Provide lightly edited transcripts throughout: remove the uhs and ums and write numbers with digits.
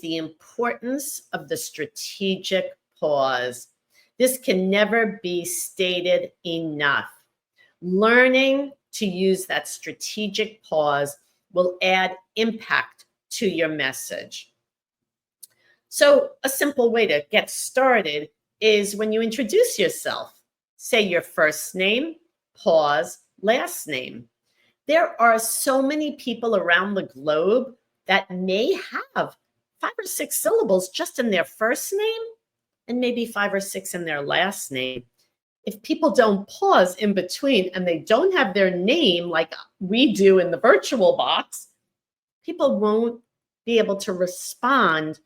the importance of the strategic pause. This can never be stated enough. Learning to use that strategic pause will add impact to your message. So a simple way to get started is when you introduce yourself, say your first name, pause, last name. There are so many people around the globe that may have 5 or 6 syllables just in their first name and maybe 5 or 6 in their last name. If people don't pause in between and they don't have their name like we do in the virtual box, people won't be able to respond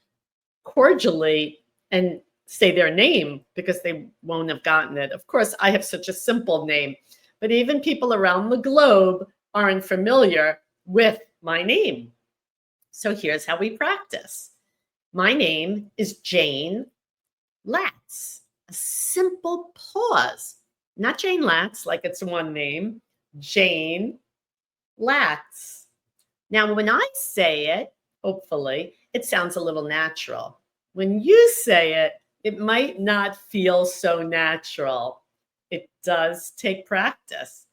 cordially and say their name because they won't have gotten it. Of course, I have such a simple name, but even people around the globe aren't familiar with my name. So here's how we practice. My name is Jayne Latz. A simple pause, not Jayne Latz like it's one name, Jayne Latz. Now, when I say it, hopefully, it sounds a little natural. When you say it, it might not feel so natural. It does take practice.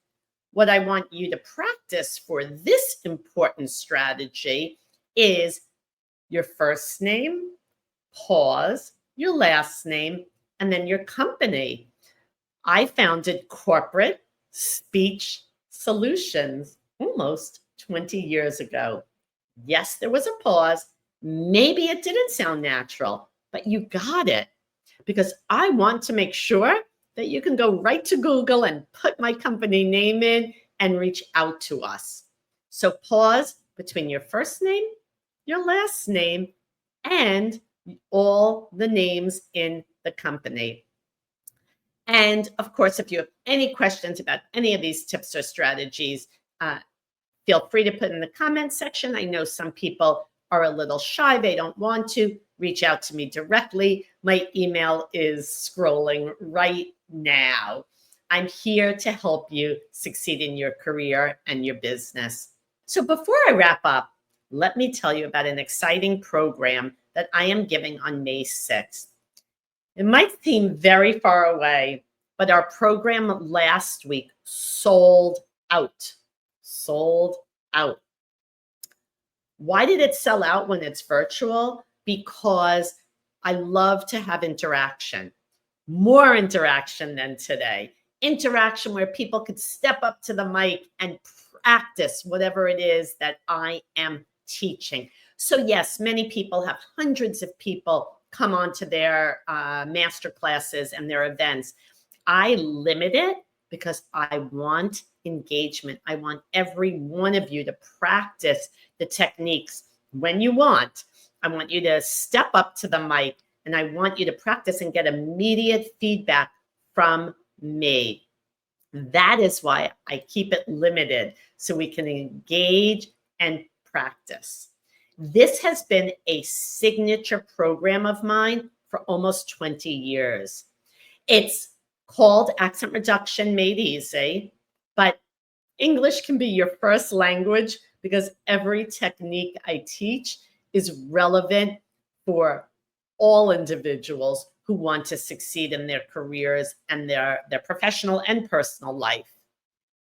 What I want you to practice for this important strategy is your first name, pause, your last name, and then your company. I founded Corporate Speech Solutions almost 20 years ago. Yes, there was a pause. Maybe it didn't sound natural, but you got it because I want to make sure that you can go right to Google and put my company name in and reach out to us. So pause between your first name, your last name, and all the names in the company. And of course, if you have any questions about any of these tips or strategies, feel free to put in the comment section. I know some people are a little shy. They don't want to reach out to me directly. My email is scrolling right now. I'm here to help you succeed in your career and your business. So before I wrap up, let me tell you about an exciting program that I am giving on May 6th. It might seem very far away, but our program last week sold out. Sold out. Why did it sell out when it's virtual? Because I love to have interaction, more interaction than today. Interaction where people could step up to the mic and practice whatever it is that I am teaching. So yes, many people have hundreds of people come onto their master classes and their events. I limit it because I want engagement. I want every one of you to practice the techniques when you want. I want you to step up to the mic and I want you to practice and get immediate feedback from me. That is why I keep it limited so we can engage and practice. This has been a signature program of mine for almost 20 years. It's called Accent Reduction Made Easy, but English can be your first language because every technique I teach is relevant for all individuals who want to succeed in their careers and their professional and personal life.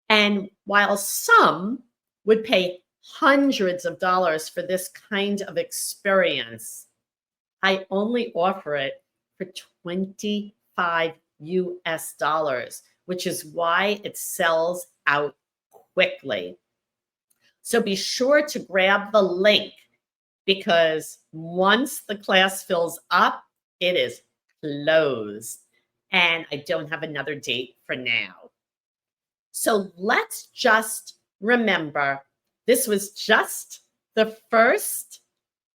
And while some would pay hundreds of dollars for this kind of experience, I only offer it for $25 US, which is why it sells out quickly. So be sure to grab the link because once the class fills up, it is closed. And I don't have another date for now. So let's just remember, this was just the first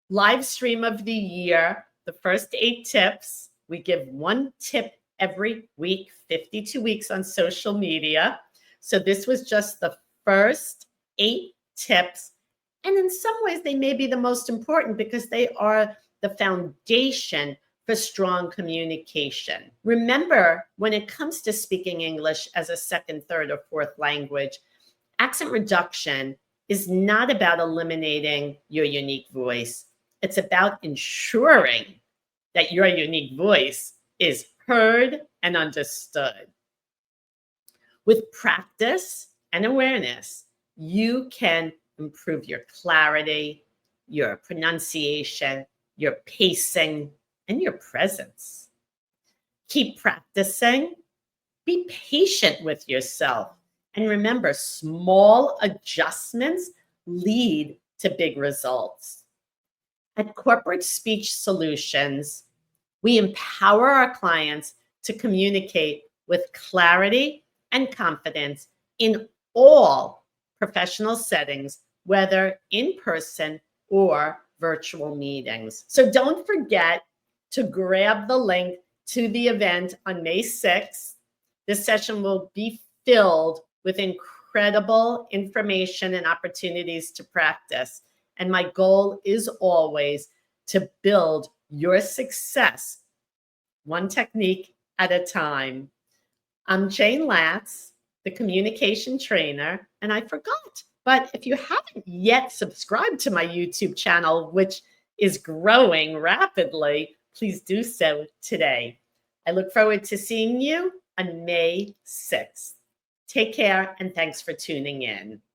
live stream of the year, the first 8 tips. We give 1 tip every week, 52 weeks on social media. So this was just the first 8 tips. And in some ways, they may be the most important because they are the foundation for strong communication. Remember, when it comes to speaking English as a second, third, or fourth language, accent reduction is not about eliminating your unique voice. It's about ensuring that your unique voice is heard and understood. With practice and awareness, you can improve your clarity, your pronunciation, your pacing, and your presence. Keep practicing. Be patient with yourself. And remember, small adjustments lead to big results. At Corporate Speech Solutions, we empower our clients to communicate with clarity and confidence in all professional settings, whether in person or virtual meetings. So don't forget to grab the link to the event on May 6th. This session will be filled with incredible information and opportunities to practice. And my goal is always to build your success one technique at a time. I'm Jayne Latz, the communication trainer, and I forgot, but if you haven't yet subscribed to my YouTube channel, which is growing rapidly, please do so today. I look forward to seeing you on May 6th. Take care, and thanks for tuning in.